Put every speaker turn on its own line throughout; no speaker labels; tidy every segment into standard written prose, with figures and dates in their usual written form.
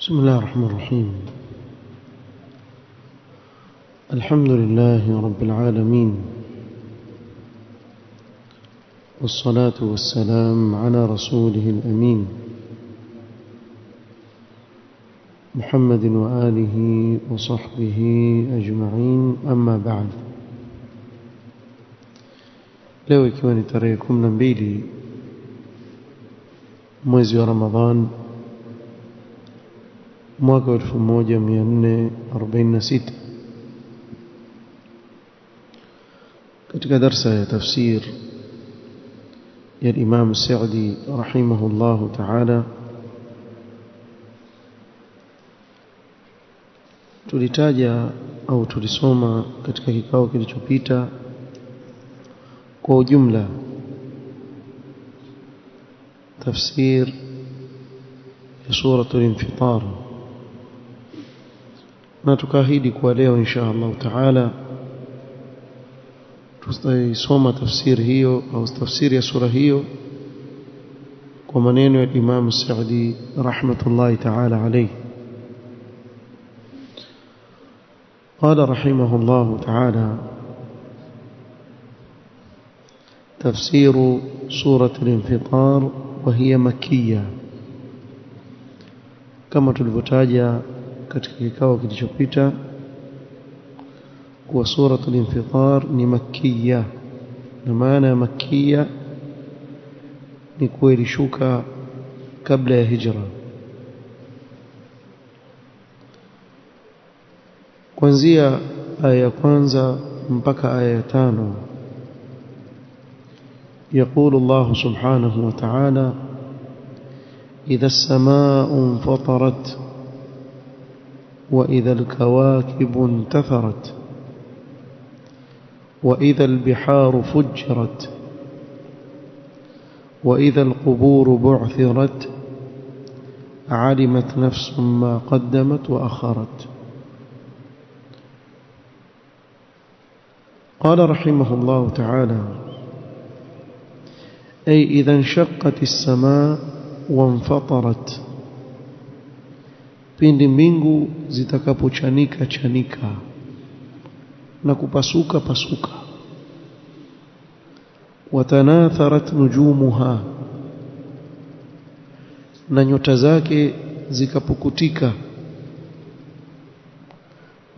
بسم الله الرحمن الرحيم. الحمد لله رب العالمين، والصلاة والسلام على رسوله الأمين محمد وآله وصحبه أجمعين، أما بعد. leo ikiwa ni tarehe 12 mwezi wa Ramadhan mwaka 1446, katika darsa ya tafsir ya Imam Sa'di rahimahullahu ta'ala, tulitaja au tulisoma katika kikao kilichopita kwa ujumla tafsir ya suratul Infitar, na tukaahidi kwa leo insha Allah taala tutasoma tafsiri hiyo au tafsiri ya sura hiyo kwa maneno ya Imam Sa'di rahmatullahi ta'ala alayhi. قال رحمه الله تعالى: تفسير سورة الانفطار وهي مكية. كما tulivyotaja katika kikao kilichopita kwa suratul Infitar ni makkiya, na maana ya makkiya ni kuilishuka kabla ya hijra. kuanzia aya ya kwanza mpaka aya ya 5 يقول الله سبحانه وتعالى: إذا السماء انفطرت وإذا الكواكب انتثرت وإذا البحار فجرت وإذا القبور بعثرت علمت نفس ما قدمت وأخرت. قال رحمه الله تعالى: أي إذا انشقت السماء وانفطرت، pindi mbingu zitakapochanika chanika na kupasuka pasuka. Watanatharat nujumuha, na nyota zake zikapukutika.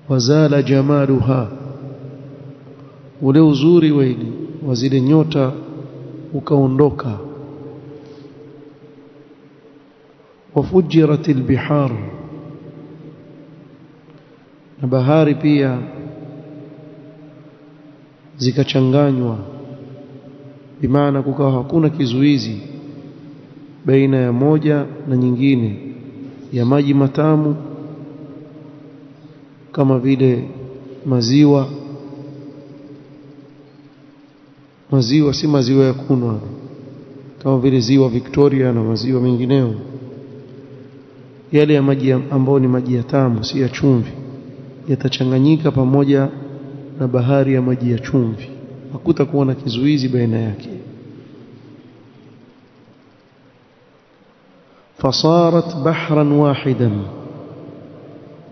Wazala jamaluha, ule uzuri wa zile nyota ukaondoka. Wafujirat albihar, na bahari pia zikachanganywa, bimaana kukawa hakuna kizuizi baina ya moja na nyingine, ya maji matamu kama vile maziwa si maziwa ya kunwa kama vile ziwa Victoria na maziwa mengineo, yale ya maji ambayo ni maji ya tamu, si ya chumvi, yatachanganyika pamoja na bahari ya maji ya chumvi, hakutakuwa na kizuizi baina yake. Fasarat bahran wahidan,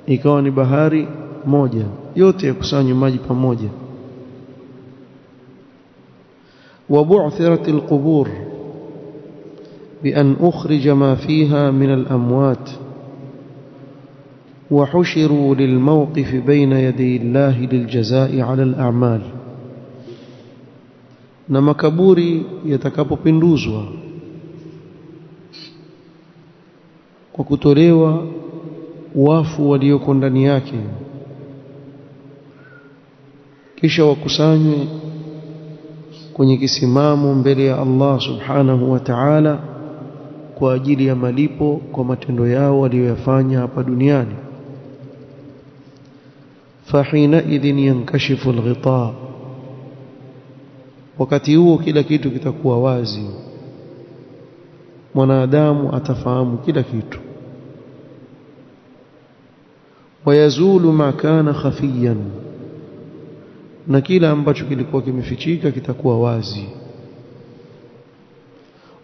ikawa ni bahari moja, yote yakusanywa maji pamoja. وبعثرت القبور بأن أخرج ما فيها من الأموات وحشروا للموقف بين يدي الله للجزاء على الأعمال. na makaburi yatakapopinduzwa kwa kutolewa wafu walioko ndani yake, kisha wakusanywe kwenye kisimamo mbele ya Allah subhanahu wa ta'ala kwa ajili ya malipo kwa matendo yao waliyofanya hapa duniani. Fahina idhin yankashifu alghita, wakati huo kila kitu kitakuwa wazi, mwanadamu atafahamu kila kitu. Wayazulu ma kana khafiyan, na kila ambacho kilikuwa kimefichika kitakuwa wazi.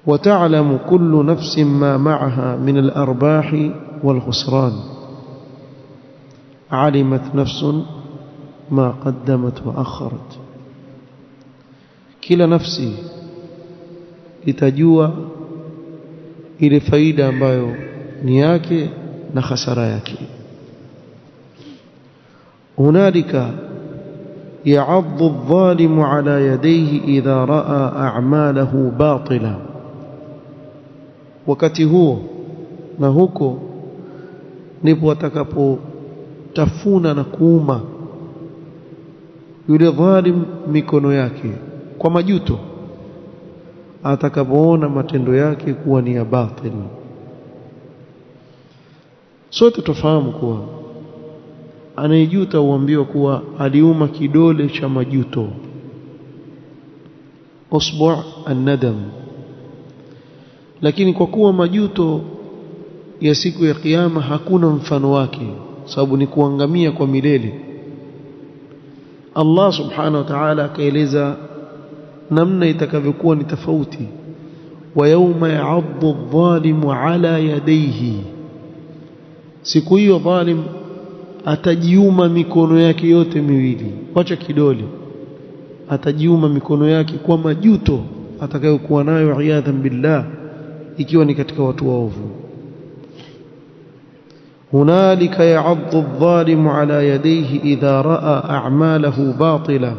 وتعلم كل نفس ما معها من الأرباح والخسران علمت نفس ما قدمت وأخرت kila nafsi itajua ile faida ambayo ni yake na hasara yake. hunalika يعض الظالم على يديه إذا رأى أعماله باطلة. wakati huo na huko ndipo atakapotafuna na kuuma yule dhalim mikono yake kwa majuto atakapoona matendo yake kuwa ni ya batil. Sote tufahamu kuwa anayejuta huambiwa kuwa aliuma kidole cha majuto, usbu' an-nadam. Lakini kwa kuwa majuto ya siku ya kiyama hakuna mfano wake, sababu ni kuangamia kwa milele, Allah subhanahu wa ta'ala akaeleza namna itakavyokuwa ni tofauti. wa yawma ya'addu adh-dhalimu ala yadayhi, siku hiyo dhalim atajiuma mikono yake yote miwili, wacha kidole, atajiuma mikono yake kwa majuto atakayokuwa nayo iyadhan billah, ikiwa ni katika watu waovu. hunalika ya'addu adh-dhalimu ala yadayhi idha ra'a a'malahu batila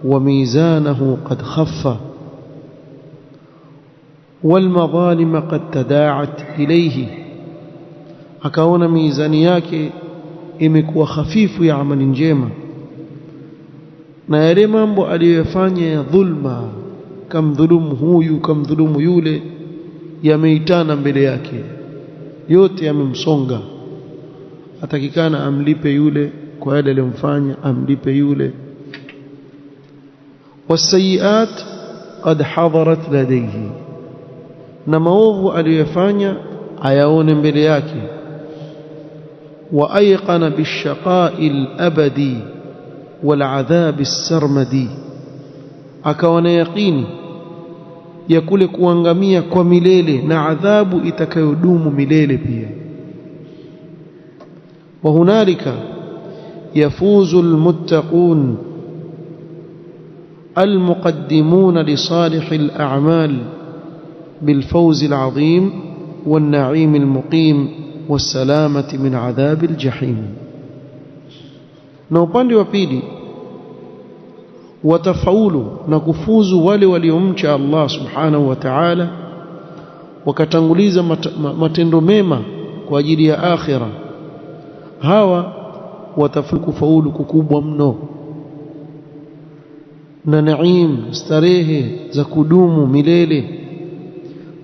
wa mizanahu qad khaffa wal madhalim qad tadaa'at ilayhi, akaona mizani yake imekuwa hafifu ya amali njema na yale mambo aliyofanya ya dhulma, kamdhulumu huyu kamdhulumu yule, yameitana mbele yake, yote yamemsonga. Atakikana amlipe yule kwa yale aliyomfanya, amlipe yule. wasayiat qad hadarat ladayhi, na maovu aliyofanya ayaone mbele yake. وأيقن بالشقاء الأبدي والعذاب السرمدي, akaona yaqini ya kule kuangamia kwa milele na adhabu itakayodumu milele pia. وهنالك يفوز المتقون المقدمون لصالح الأعمال بالفوز العظيم والنعيم المقيم والسلامة من عذاب الجحيم. na upande wa pili watafaulu na kufuzu wale waliomcha Allah subhanahu wa ta'ala wakatanguliza matendo mema kwa ajili ya akhira. Hawa watafaulu kukubwa mno na naim, starehe za kudumu milele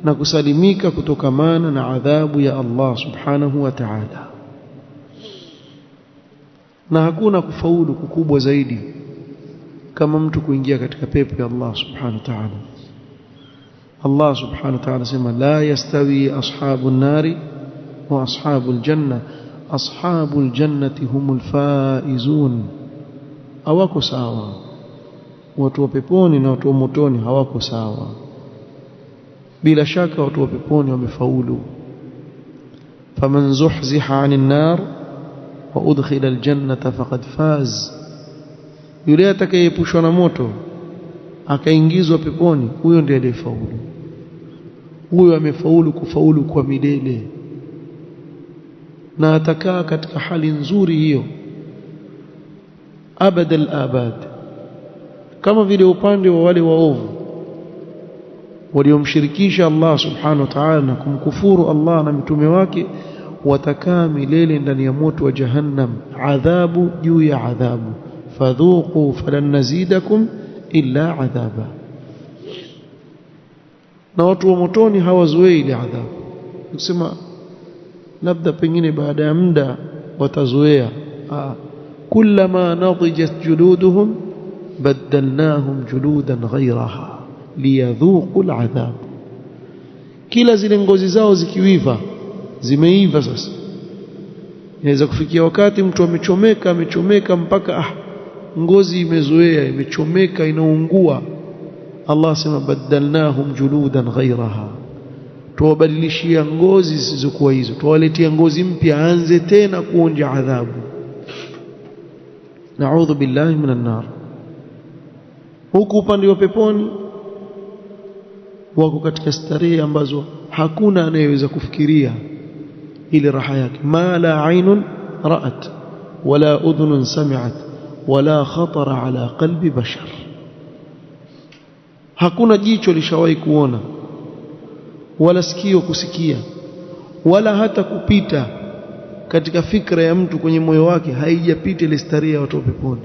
na kusalimika kutokamana na adhabu ya Allah subhanahu wa ta'ala. Na hakuna kufaulu kukubwa zaidi kama mtu kuingia katika pepo ya Allah subhanahu wa ta'ala. Allah subhanahu wa ta'ala sema la yastawi ashabun nari wa ashabul janna, ashabul jannati humul faizun. Hawako sawa watu wa peponi na watu wa motoni, hawako sawa. bila shaka watu wa peponi wamefaulu. faman zuhziha 'anil nar wa udkhila aljannata faqad faz, yule atakayeepushwa na moto akaingizwa peponi, huyo ndiye aliyefaulu. Huyo amefaulu kufaulu kwa milele, na atakaa katika hali nzuri hiyo abadal abad, kama vile upande wa wale waovu waliomshirikisha Allah subhanahu wa ta'ala na kumkufuru Allah na mtume wake, watakaa milele ndani ya moto wa jahannam, adhabu juu ya adhabu. fadhuqu falan nazidakum illa adhaba. Na watu wa motoni hawazoei ile adhabu, kusema labda pengine baada ya muda watazoea. kullama nadijat juluduhum badalnahum juludan ghayraha liyadhuqu al'adhab, kila zile ngozi zao zikiwiva, zimeiva sasa, inaweza kufikia wakati mtu amechomeka mpaka ngozi imezoea, imechomeka, inaungua. Allah sema badalnahum juludan ghayraha, tuwabadilishia ngozi zisizokuwa hizo, tuwaletea ngozi mpya, aanze tena kuonja adhabu. Naudhu billahi minan nar. Huku upande wa peponi wako katika starehe ambazo hakuna anayeweza kufikiria ile raha yake. Ma la ainun ra'at wala udhunun sami'at wala khatara ala qalbi bashar, hakuna jicho lishawahi kuona wala sikio kusikia wala hata kupita katika fikra ya mtu kwenye moyo wake haijapita ile starehe ya watu wa peponi.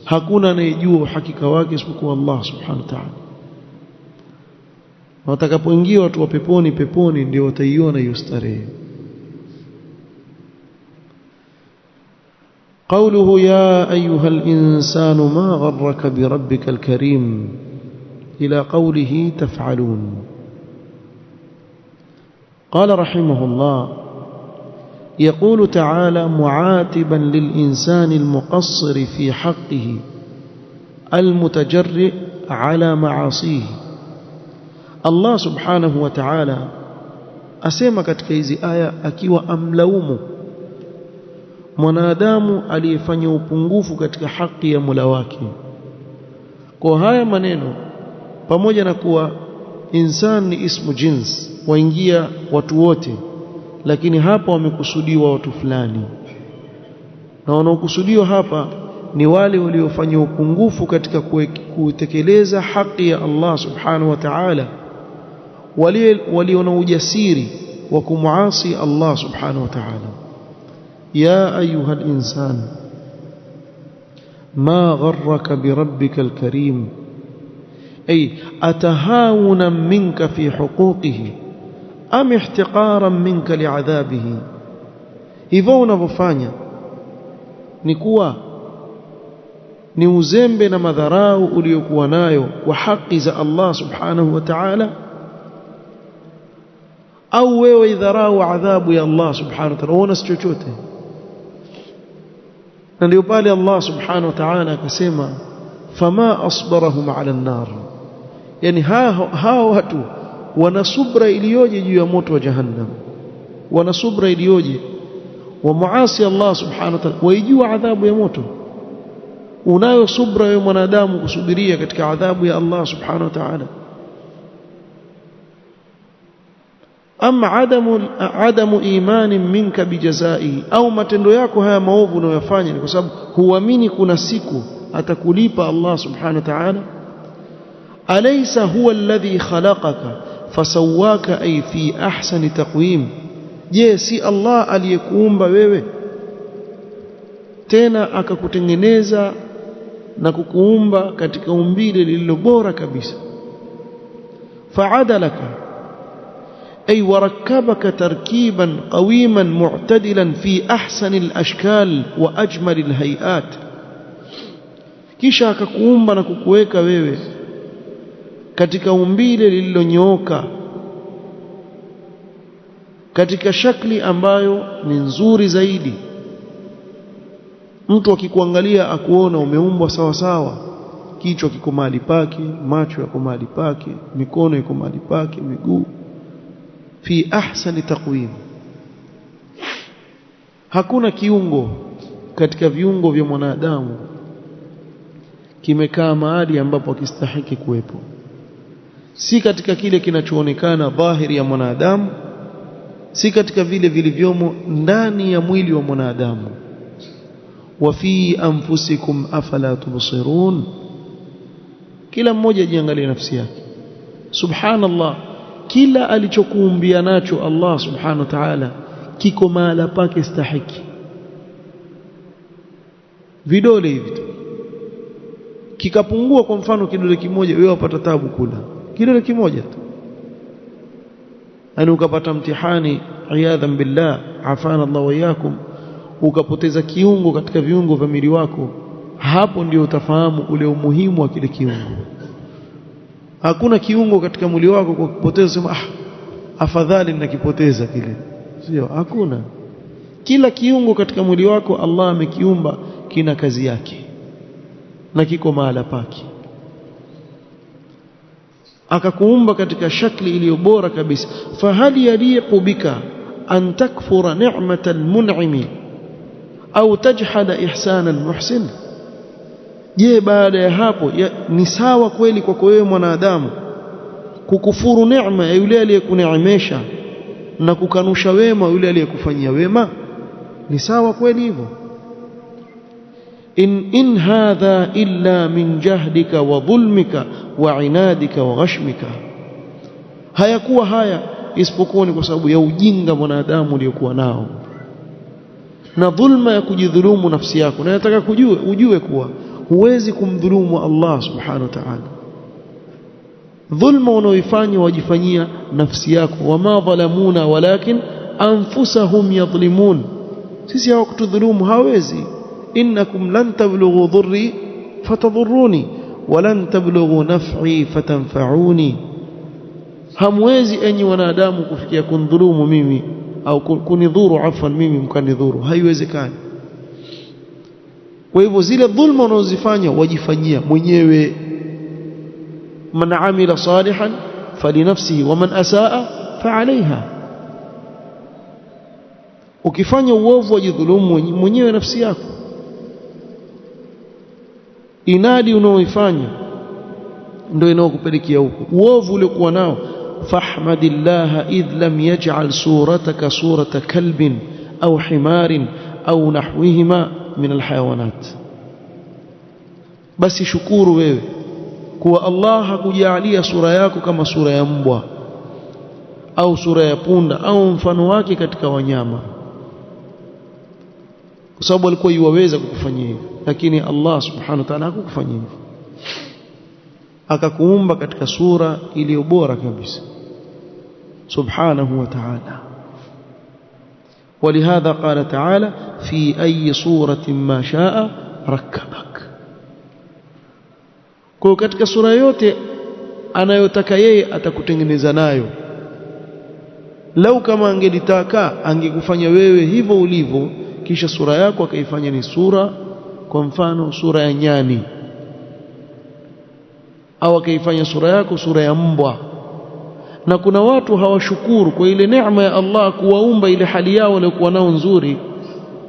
Hakuna anayejua uhakika wake isipokuwa Allah subhanahu wa ta'ala. Watakapoingia watu wa peponi ndio wataiona hiyo starehe. قوله يا أيها الإنسان ما غرك بربك الكريم إلى قوله تفعلون. قال رحمه الله يقول تعالى معاتبا للإنسان المقصر في حقه المتجرئ على معاصيه. Allah subhanahu wa ta'ala asema katika hizi aya akiwa amlaumu mwanadamu aliyefanya upungufu katika haki ya Mola wake. Kwa haya maneno, pamoja na kuwa insan ni ismu jins, waingia watu wote, lakini hapa wamekusudiwa watu fulani, na wanaokusudiwa hapa ni wale waliofanya upungufu katika kutekeleza haki ya Allah subhanahu wa ta'ala, walio na ujasiri wa kumuasi Allah subhanahu wa ta'ala. يا أيها الإنسان ما غرك بربك الكريم، أي أتهاونا منك في حقوقه أم احتقارا منك لعذابه. hivyo unavyofanya ni kuwa ni uzembe na madharau uliokuwa nayo kwa haki za Allah subhanahu wa ta'ala, au wewe idharau adhabu ya Allah subhanahu wa ta'ala, unaona si chochote. Na ndio pale Allah subhanahu wa ta'ala akasema fama asbarahum ala an-nar, yani hao watu wana subra iliyoje juu ya moto wa jahannam, wana subra iliyoje wa muasi Allah subhanahu wa ta'ala, waijua adhabu ya moto. Unayo subra ya mwanadamu kusubiria katika adhabu ya Allah subhanahu wa ta'ala? Ama adamu imani minka bijazai, au matendo yako haya maovu unayofanya ni kwa sababu huamini kuna siku atakulipa Allah subhanahu wa ta'ala? Alaysa huwa alladhi khalaqaka fasawwaka ay fi ahsani taqwim, je si Allah aliyekuumba wewe tena akakutengeneza na kukuumba katika umbile lililo bora kabisa? Fa'adalaka أي وركبك تركيبا قويما معتدلا في أحسن الأشكال وأجمل الهيئات, kisha akakuumba na kukuweka wewe katika umbile lililonyooka, katika shakli ambayo ni nzuri zaidi. Mtu akikuangalia akuona umeumbwa sawa sawa, kichwa kiko mahali pake, macho yako mahali pake, mikono iko mahali pake, miguu fi ahsani taqwim. Hakuna kiungo katika viungo vya mwanadamu kimekaa mahali ambapo hakistahiki kuwepo, si katika kile kinachoonekana dhahiri ya mwanadamu, si katika vile vilivyomo ndani ya mwili wa mwanadamu. Wa fi anfusikum afala tubsirun, kila mmoja ajiangalie nafsi yake. Subhanallah, kila alichokuumbia nacho Allah subhanahu wa ta'ala kiko mahala pake stahiki. Vidole hivi tu kikapungua, kwa mfano kidole kimoja, wewe wapata tabu kula kidole kimoja tu, yani ukapata mtihani iyadhan billah, afana Allah wa iyakum, ukapoteza kiungo katika viungo vya mwili wako, hapo ndio utafahamu ule umuhimu wa kile kiungo. Hakuna kiungo katika mwili wako kwa kupoteza sema afadhali ninakipoteza kile, sio, hakuna. Kila kiungo katika mwili wako Allah amekiumba kina kazi yake na kiko mahala pake. akakuumba katika shakli iliyo bora kabisa. Fahal yaliqu bika an takfura ni'mata al-mun'imi au tajhada ihsana al-muhsin? Je, baada ya hapo ni sawa kweli kwako wewe mwanadamu kukufuru neema ya yule aliyekuneemesha na kukanusha wema yule aliyekufanyia wema? Ni sawa kweli hivyo? in hadha illa min jahdika wa dhulmika wa inadika wa ghashmika, hayakuwa haya isipokuwa ni kwa sababu ya ujinga mwanadamu uliokuwa nao na dhulma ya kujidhulumu nafsi yako. Na nataka ujue kuwa huwezi kumdhulumu Allah subhanahu wa ta'ala. Dhulma unaoifanya wajifanyia nafsi yako. Wama dhalamuna walakin anfusahum yadhlimun, sisi hawakutudhulumu, hawezi. innakum lan tablughu dhurri fatadhurruni walan tablughu naf'i fatanfa'uni, hamwezi enyi wanadamu kufikia kundhulumu mimi au kunidhuru afwan mimi mkanidhuru, haiwezekani. Kwa hivyo zile dhulma unazozifanya wajifanyia mwenyewe. Man amila salihan falinafsihi wa man asaa fa'alayha, ukifanya uovu wajidhulumu mwenyewe nafsi yako. Inadi unaoifanya ndio inaokupelekea huko. Uovu uliokuwa nao, fahmadillaha idh lam yaj'al surataka surata kalbin au himarin au nahwihima min alhayawanat, basi shukuru wewe kuwa Allah hakujalia sura yako kama sura ya mbwa au sura ya punda au mfano wake katika wanyama, kwa sababu alikuwa yuwaweza kukufanyia hivyo, lakini Allah subhanahu wa ta'ala hakukufanyia hivyo, akakuumba katika sura iliyo bora kabisa subhanahu wa ta'ala. ولهذا قال تعالى في أي صورة ما شاء ركبك. kwa katika sura yote anayotaka yeye atakutengeneza nayo. Lau kama angelitaka angekufanya wewe hivyo ulivyo, kisha sura yako akaifanya ni sura, kwa mfano sura ya nyani, au akaifanya sura yako sura ya mbwa. Na kuna watu hawashukuru kwa ile neema ya Allah kuwaumba ile hali yao waliokuwa nao nzuri.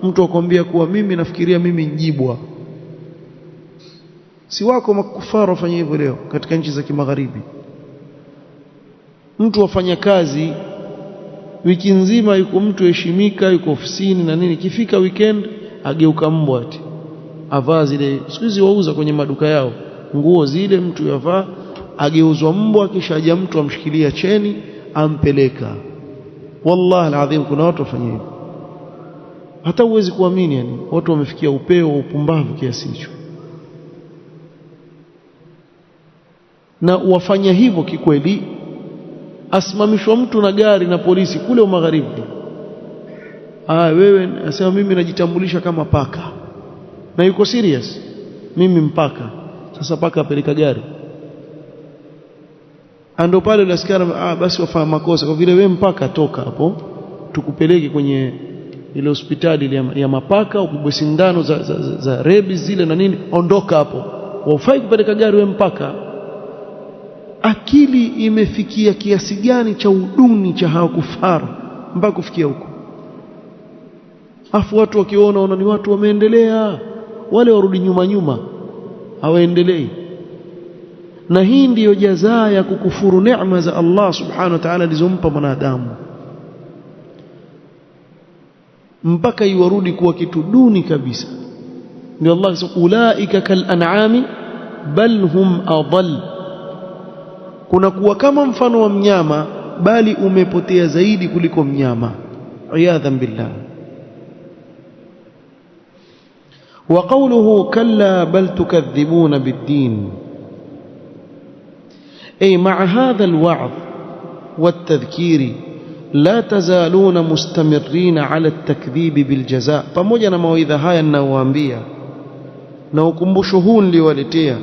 Mtu akwambia kuwa mimi nafikiria mimi njibwa. Si wako makufara wafanya hivyo leo katika nchi za kimagharibi. Mtu wafanya kazi wiki nzima, yuko mtu heshimika, yuko ofisini na nini, kifika weekend ageuka mbwa ati. Avaa zile siku hizi wauza kwenye maduka yao nguo zile, mtu yavaa ageuzwa mbwa, kisha aje mtu amshikilia cheni ampeleka. Wallahi alazim kuna watu wafanya hivyo, hata huwezi kuamini. Yani watu wamefikia upeo wa upumbavu kiasi hicho, na wafanya hivyo kikweli. Asimamishwa mtu na gari na polisi kule magharibi, wewe asema mimi najitambulisha kama paka, na yuko serious, mimi mpaka. Sasa paka apeleka gari, ando pale yule askari basi wafanya makosa, kwa vile wewe mpaka, toka hapo tukupeleke kwenye ile hospitali ya mapaka, upigwe sindano za rabies zile na nini, ondoka hapo, wafai kupeleka gari wewe mpaka. Akili imefikia kiasi gani cha uduni cha hao kufara mpaka kufikia huko? Afu watu wakiona ni watu wameendelea, wale warudi nyuma hawaendelei. Na hii ndiyo jazaa ya kukufuru neema za Allah subhanahu wa ta'ala alizompa mwanadamu, mpaka iwarudi kuwa kitu duni kabisa. Ndio Allah anasema ulaika kal an'ami bal hum adall, kuna kuwa kama mfano wa mnyama bali umepotea zaidi kuliko mnyama, iyadhan billah. Wa qawluhu kalla bal tukadhibuna bid-din, أي مع هذا الوعظ والتذكير لا تزالون مستمرين على التكذيب بالجزاء. pamoja na mawaidha haya ninayowaambia na ukumbusho huu niliowaletea,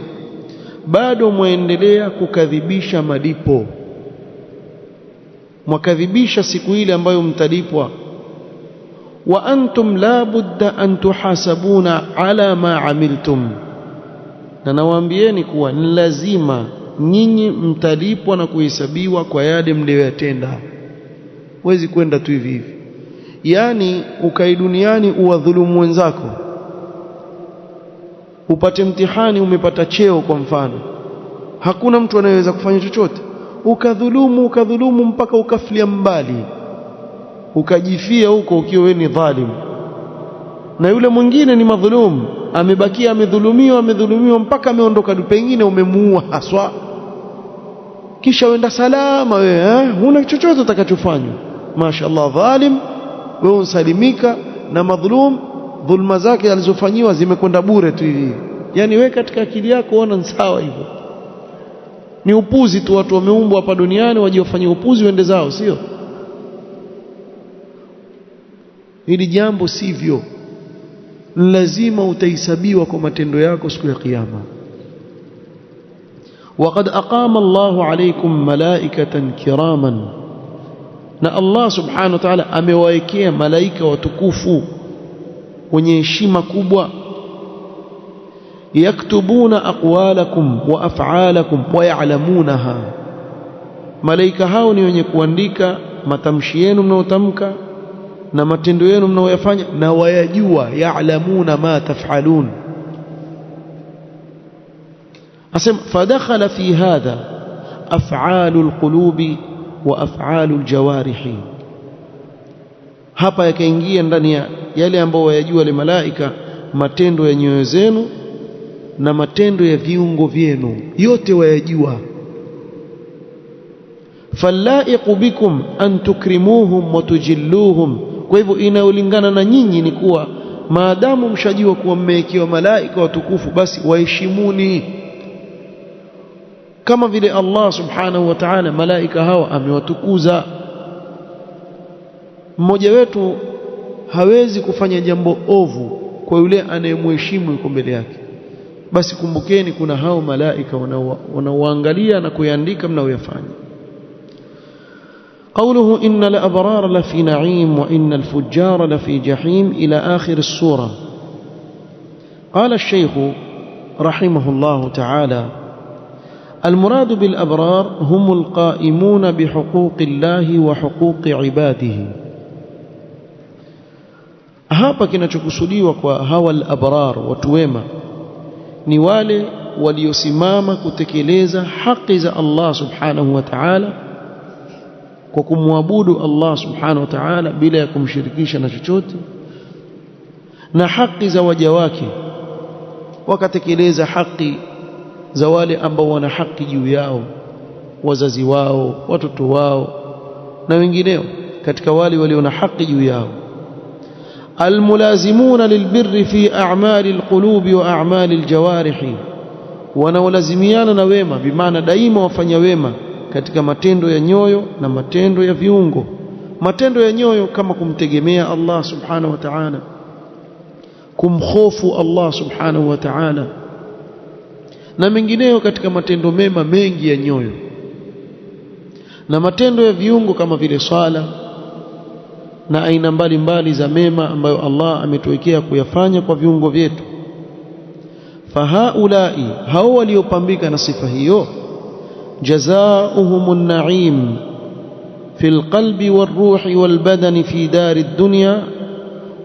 bado muendelea kukadhibisha malipo, mkadhibisha siku ile ambayo mtalipwa. Wa antum la budda an tuhasabuna ala ma amiltum, na nawaambieni kuwa ni lazima nyinyi mtalipwa na kuhesabiwa kwa yale mlioyatenda. Huwezi kwenda tu hivi hivi, yani ukai duniani uwadhulumu wenzako, upate mtihani, umepata cheo kwa mfano, hakuna mtu anayeweza kufanya chochote, ukadhulumu mpaka ukafilia mbali, ukajifia huko ukiwa wewe ni dhalim, na yule mwingine ni madhulumu, amebakia amedhulumiwa mpaka ameondoka, pengine umemuua haswa, kisha wenda salama wewe, huna chochote utakachofanya. Mashaallah, dhalim wewe unsalimika, na madhulum dhulma zake alizofanyiwa zimekwenda bure tu hivi. Yani wewe katika akili yako ona ni sawa hivyo, ni upuzi tu. Watu wameumbwa hapa duniani waje wafanye upuzi wende zao, sio? Hili jambo sivyo, lazima utahesabiwa kwa matendo yako siku ya kiyama. وقد أقام الله عليكم ملائكة كراما, na Allah subhanahu wa ta'ala amewaekea malaika watukufu wenye heshima kubwa, yaktubuna aqwalakum wa af'alakum wa ya'lamunaha. Malaika hao ni wenye kuandika matamshi yenu mnayotamka na matendo yenu mnayoyafanya, na wayajua, ya'lamuna ma taf'alun. asema fadakhala fi hadha af'alul qulubi wa af'alul jawarihi, hapa yakaingia ndani ya yale ambao wayajua wale malaika, matendo ya nyoyo zenu na matendo ya viungo vyenu, yote wayajua. Fallaiqu bikum an tukrimuhum wa tujilluhum, kwa hivyo inaolingana na nyinyi ni kuwa maadamu mshajua kuwa mmewekewa malaika watukufu, basi waheshimuni kama vile Allah subhanahu wa ta'ala malaika hawa amewatukuza. Mmoja wetu hawezi kufanya jambo ovu kwa yule anayemheshimu yuko mbele yake, basi kumbukeni kuna hao malaika wanaoangalia na kuyaandika mnayoyafanya. قوله إن الأبرار لفي نعيم وإن الفجار لفي جحيم إلى آخر السورة. قال الشيخ رحمه الله تعالى: المراد بالأبرار هم القائمون بحقوق الله وحقوق عباده. hapa kinachokusudiwa kwa hawa al-abrar, watu wema, ni wale waliosimama kutekeleza haki za Allah subhanahu wa ta'ala kwa kumwabudu Allah subhanahu wa ta'ala bila ya kumshirikisha na chochote, na haki za waja wake, wakatekeleza haki za wale ambao wana haki juu yao, wazazi wao, watoto wao na wengineo katika wale walio na haki juu yao. almulazimuna lilbirri fi a'mali alqulubi wa a'mali aljawarihi, wanaolazimiana na wema, bimaana daima wafanya wema katika matendo ya nyoyo na matendo ya viungo. Matendo ya nyoyo kama kumtegemea Allah subhanahu wa ta'ala, kumhofu Allah subhanahu wa ta'ala, na mengineyo katika matendo mema mengi ya nyoyo, na matendo ya viungo kama vile swala na aina mbalimbali za mema ambayo Allah ametuwekea kuyafanya kwa viungo vyetu. Fahaulai, hao waliopambika na sifa hiyo, jazaohumun na'im fil qalbi warruhi walbadani fi dari dunya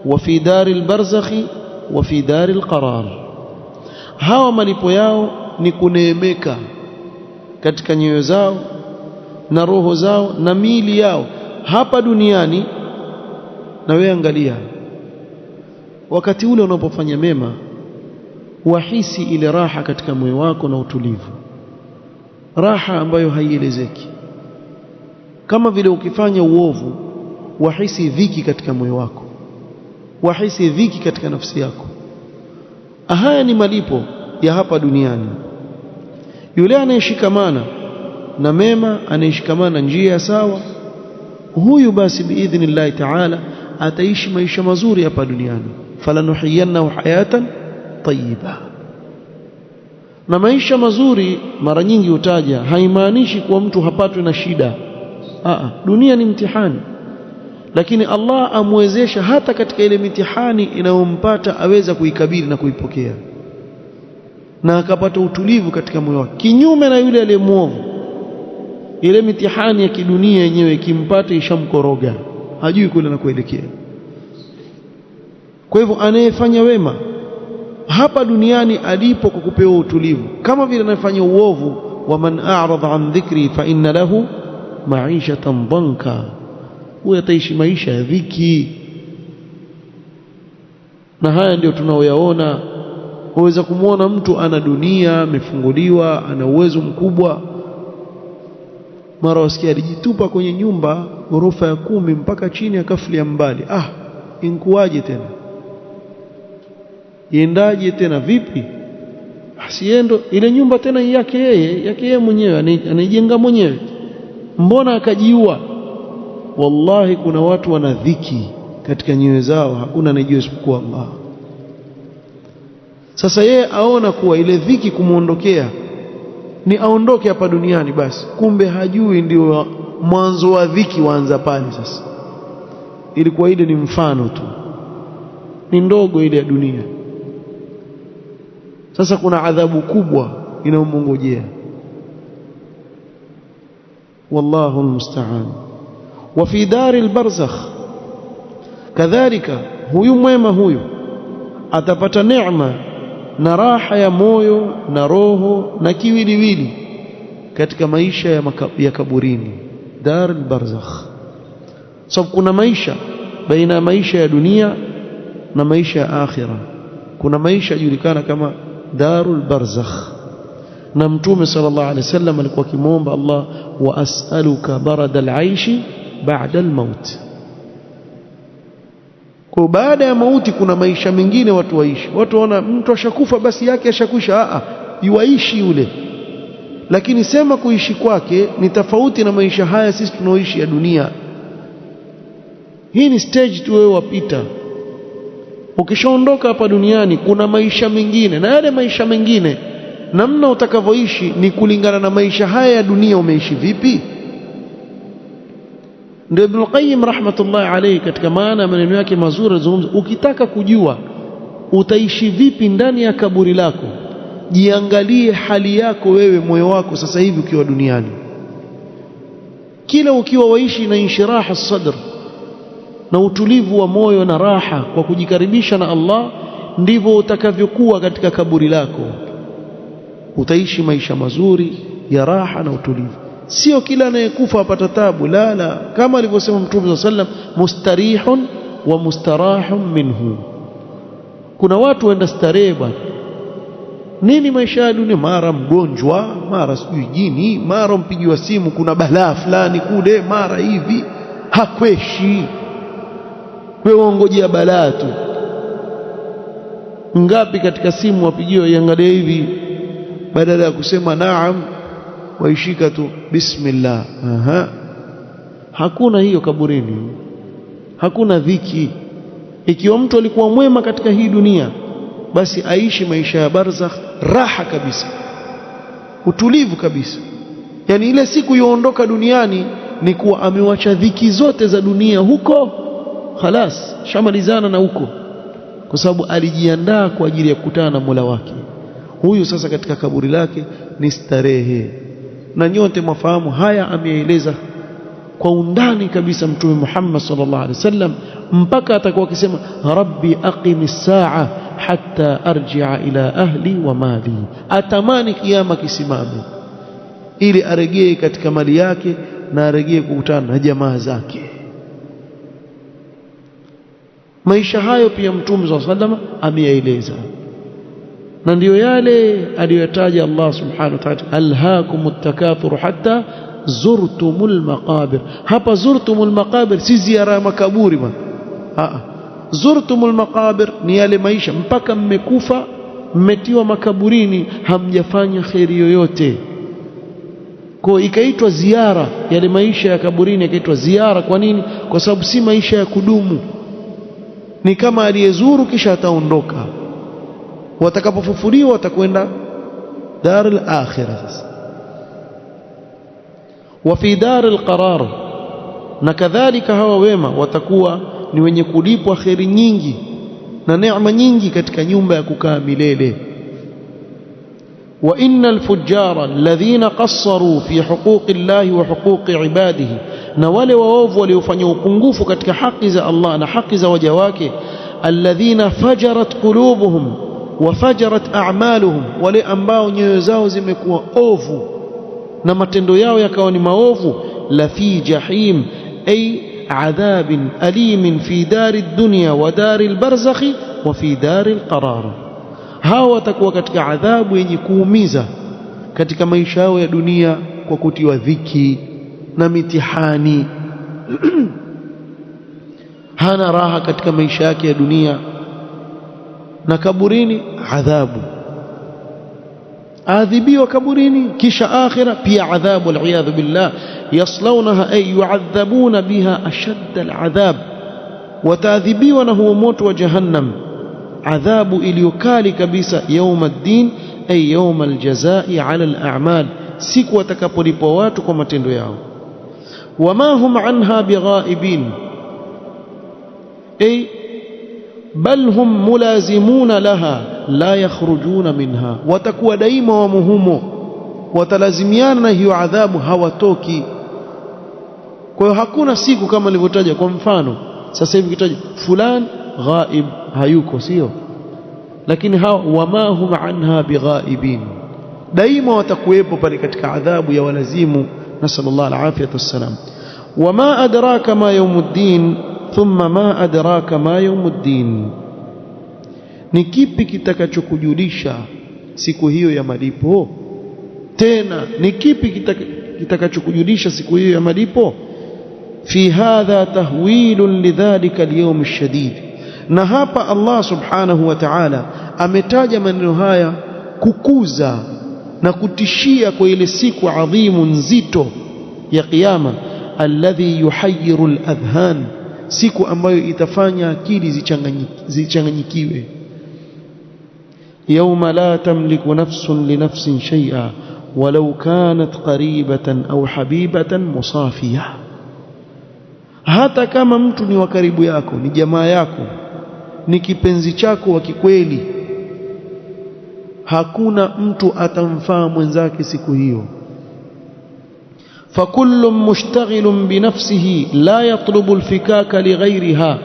wa fi dari albarzakhi wa fi dari alqarar. Hawa malipo yao ni kuneemeka katika nyoyo zao na roho zao na miili yao hapa duniani. Na wewe angalia, wakati ule unapofanya mema, wahisi ile raha katika moyo wako na utulivu, raha ambayo haielezeki. Kama vile ukifanya uovu, wahisi dhiki katika moyo wako, wahisi dhiki katika nafsi yako. Haya ni malipo ya hapa duniani. Yule anayeshikamana na mema, anayeshikamana njia ya sawa, huyu basi biidhnillahi ta'ala ataishi maisha mazuri hapa duniani. falanuhiyannahu hayatan tayyiba. Na maisha mazuri mara nyingi utaja, haimaanishi kuwa mtu hapatwi na shida. Dunia ni mtihani, lakini Allah amwezesha hata katika ile mitihani inayompata aweza kuikabili na kuipokea. na akapata utulivu katika moyo wake, kinyume na yule aliyemuovu. Ile mitihani ya kidunia yenyewe ikimpata ishamkoroga, hajui kule anakoelekea. Kwa hivyo anayefanya wema hapa duniani alipo kwa kupewa utulivu, kama vile anayefanya uovu, wa man a'rada an dhikri fa inna lahu ma'ishatan dhanka, huyo ataishi maisha ya dhiki. Na haya ndio tunaoyaona. Waweza kumwona mtu ana dunia, amefunguliwa, ana uwezo mkubwa, mara wasikia alijitupa kwenye nyumba ghorofa ya 10 mpaka chini akafulia mbali. Inkuwaje tena? Iendaje tena? Vipi? Asiendo ile nyumba tena yake yeye mwenyewe, anajenga mwenyewe, mbona akajiua? Wallahi kuna watu wana dhiki katika nyoyo zao, hakuna anayejua isipokuwa Allah. Sasa yeye aona kuwa ile dhiki kumuondokea ni aondoke hapa duniani basi, kumbe hajui ndio mwanzo wa dhiki waanza pale. Sasa ilikuwa ile ni mfano tu, ni ndogo ile ya dunia. Sasa kuna adhabu kubwa inayomngojea, wallahu almusta'an. Wa fi dari albarzakh kadhalika, huyu mwema huyu atapata neema na raha ya moyo na roho na kiwiliwili katika maisha ya kaburini, dar albarzakh. Sababu kuna maisha baina ya maisha ya dunia na maisha ya akhira. Kuna maisha yajulikana kama darul barzakh, na Mtume sallallahu alaihi wasallam alikuwa akimwomba Allah, wa as'aluka baradal aishi ba'da al-maut. Kwa baada ya mauti kuna maisha mengine watu waishi. Watu waona mtu ashakufa basi yake ashakwisha. Yuaishi yule, lakini sema kuishi kwake ni tofauti na maisha haya sisi tunaoishi ya dunia. Hii ni stage tu, wewe wapita. Ukishaondoka hapa duniani kuna maisha mengine, na yale maisha mengine namna utakavyoishi ni kulingana na maisha haya ya dunia umeishi vipi. Ndio Ibn Qayyim rahmatullahi alayhi katika maana ya maneno yake mazuri azungumza, ukitaka kujua utaishi vipi ndani ya kaburi lako, jiangalie hali yako wewe, moyo wako sasa hivi ukiwa duniani. Kila ukiwa waishi na inshiraha sadr na utulivu wa moyo na raha kwa kujikaribisha na Allah, ndivyo utakavyokuwa katika kaburi lako. Utaishi maisha mazuri ya raha na utulivu. Sio kila anayekufa apata tabu, la. Kama alivyosema Mtume sallallahu alaihi wasallam, mustarihun wa mustarahun minhu. Kuna watu waenda starehe bwana. Nini maisha ya dunia? Mara mgonjwa, mara sijui jini, mara mpigiwa simu kuna balaa fulani kule, mara hivi, hakweshi. Wewe ongojea balaa tu. Ngapi katika simu wapigiwa iangalie hivi, badala ya kusema naam waishika tu bismillah. Hakuna hiyo kaburini, hakuna dhiki. Ikiwa mtu alikuwa mwema katika hii dunia, basi aishi maisha ya barzakh, raha kabisa, utulivu kabisa. Yani ile siku yoondoka duniani ni kuwa amewacha dhiki zote za dunia huko, khalas, shamalizana na huko, kwa sababu alijiandaa kwa ajili ya kukutana na Mola wake. Huyu sasa katika kaburi lake ni starehe, na nyote mwafahamu haya ameeleza kwa undani kabisa Mtume Muhammad sallallahu alaihi wasallam, mpaka atakuwa akisema rabbi aqimis saa hatta arji'a ila ahli wa mali. Atamani kiyama kisimame ili aregee katika mali yake na aregee kukutana na jamaa zake. Maisha hayo pia Mtume sallallahu alaihi wasallam ameyaeleza, na ndiyo yale aliyotaja Allah subhanahu wa ta'ala, alhaakumut takathur hatta zurtumul maqabir. Hapa zurtumul maqabir si ziara ya makaburi bwana. Zurtumul maqabir ni yale maisha mpaka mmekufa, mmetiwa makaburini, hamjafanya kheri yoyote. Kwa ikaitwa ziara, yale maisha ya kaburini ikaitwa ziara. Kwa nini? Kwa sababu si maisha ya kudumu, ni kama aliyezuru kisha ataondoka. Watakapofufuliwa watakwenda darul akhirah. Wa fi daril qarar, na kadhalika hawa wema watakuwa ni wenye kulipwa kheri nyingi na neema nyingi katika nyumba ya kukaa milele. وإن الفجار الذين قصروا في حقوق الله وحقوق عباده na wale waovu waliofanya upungufu katika haki za Allah na haki za waja wake alladhina fajarat qulubuhum wa fajarat a'maluhum wale ambao nyoyo zao zimekuwa ovu na matendo yao yakawa ni maovu la fi jahim ay adhabin alimin fi dari dunya wa dari albarzakhi wa fi dari alqarar hawa watakuwa katika adhabu yenye kuumiza katika maisha yao ya dunia kwa kutiwa dhiki na mitihani hana raha katika maisha yake ya dunia na kaburini adhabu adhibiwa kaburini kisha akhira pia adhabu al'iyadhu billah yaslawnaha ay yu'adhabuna biha ashadd al'adhab wataadhibiwa na huo moto wa jahannam adhabu iliyokali kabisa يوم الدين ay يوم الجزاء على الأعمال siku watakapolipwa watu kwa matendo yao wama hum anha bighaibin ay bal hum mulazimuna laha la yakhrujuna minha watakuwa daima wamo humo watalazimiana na hiyo adhabu hawatoki kwa hiyo hakuna siku kama nilivyotaja kwa mfano sasa hivi kitaja fulan ghaib hayuko sio lakini hao wama hum anha bighaibin daima watakuwepo pale katika adhabu ya walazimu nasallallahu alafiyata wassalam wama adraka ma yawmuddin thumma ma adraka ma yawmuddin ni kipi kitakachokujulisha siku hiyo ya malipo tena ni kipi kitakachokujulisha siku hiyo ya malipo fi hadha tahwilun lidhalika alyawm alshadid na hapa Allah subhanahu wa ta'ala ametaja maneno haya kukuza na kutishia kwa ile siku adhimu nzito ya kiyama alladhi yuhayyiru aladhhan siku ambayo itafanya akili zichanganyikiwe yawma la tamliku nafsun li nafsin shay'a walau kanat qaribatan au habibatan musafiyah hata kama mtu ni wa karibu yako ni jamaa yako ni kipenzi chako wa kikweli hakuna mtu atamfaa mwenzake siku hiyo fakullu mushtaghilun binafsihi la yatlubu alfikaka lighairiha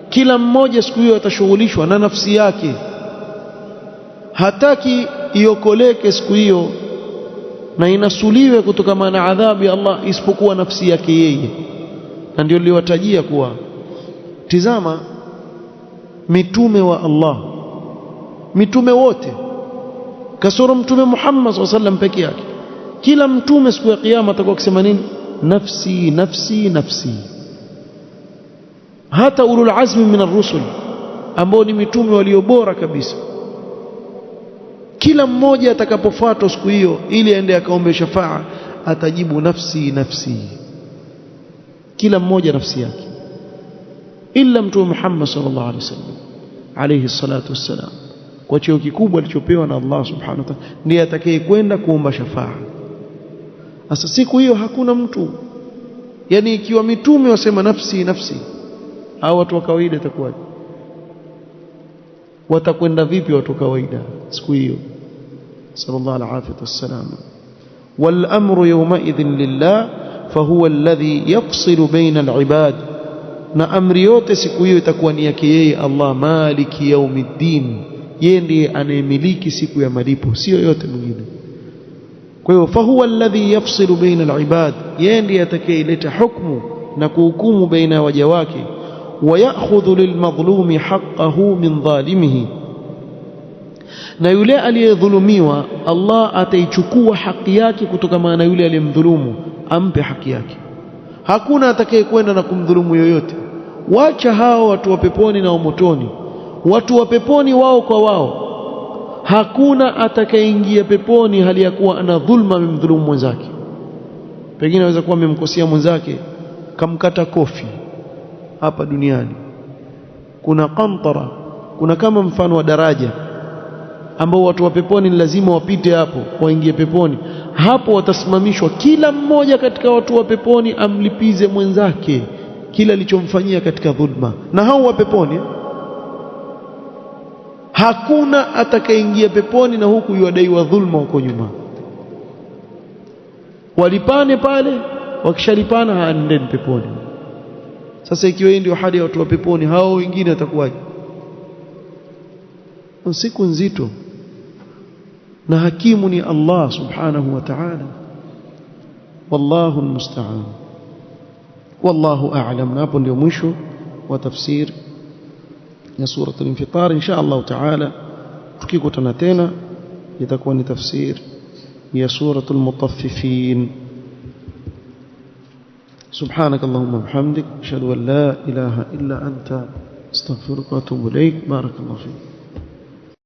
kila mmoja siku hiyo atashughulishwa na nafsi yake hataki iokoleke siku hiyo na inasuliwe kutokana na adhabu ya Allah isipokuwa nafsi yake yeye na ndio niliwatajia kuwa tizama mitume wa Allah mitume wote kasoro mtume Muhammad SAW peke yake kila mtume siku ya kiyama atakuwa akisema nini nafsi nafsi nafsi hata ulul azmi min ar-rusul ambao ni mitume walio bora kabisa kila mmoja atakapofuatwa siku hiyo ili aende akaombe shafaa atajibu nafsi nafsi kila mmoja nafsi yake illa mtume Muhammad sallallahu alaihi wasallam alayhi salatu wassalam kwa cheo kikubwa alichopewa na Allah subhanahu wa ta'ala ndiye atakayekwenda kuomba shafaa sasa siku hiyo hakuna mtu yani ikiwa mitume wasema nafsi nafsi au watu wa kawaida itakuwa watakwenda vipi watu wa kawaida siku hiyo sallallahu alaihi wasallam wal amru yawma idhin lillah fahuwa alladhi yafsilu baina alibad na amri yote siku hiyo itakuwa ni yake yeye Allah maliki yaumiddin yeye ndiye anayemiliki siku ya malipo sio yote mwingine kwa hiyo fahuwa alladhi yafsilu baina alibad yeye ndiye atakayeleta hukumu na kuhukumu baina ya waja wake ويأخذ للمظلوم حقه من ظالمه na yule aliyedhulumiwa Allah ataichukua haki yake kutokana na yule aliyemdhulumu ampe haki yake hakuna atakayekwenda na kumdhulumu yoyote wacha hao watu wa peponi na motoni watu wa peponi wao kwa wao hakuna atakayeingia peponi hali ya kuwa ana dhulma amemdhulumu mwenzake pengine anaweza kuwa amemkosea mwenzake kamkata kofi hapa duniani kuna qantara kuna kama mfano wa daraja ambao watu wa peponi lazima wapite hapo waingie peponi hapo watasimamishwa kila mmoja katika watu wa peponi amlipize mwenzake kila alichomfanyia katika dhulma na hao wa peponi hakuna atakayeingia peponi na huku yuadaiwa dhulma huko nyuma. Walipane pale, wakishalipana haendeni peponi. Sasa ikiwa hii ndio hali ya watu wa peponi, hao wengine watakuwaje? Siku nzito, na hakimu ni Allah subhanahu wa ta'ala. Wallahu almusta'an, wallahu a'lam. Na hapo ndio mwisho wa tafsir ya sura al-Infitar. Insha Allah ta'ala tukikutana tena itakuwa ni tafsir ya sura al-Mutaffifin. سبحانك اللهم وبحمدك أشهد أن لا إله إلا أنت أستغفرك وأتوب إليك. بارك الله فيك.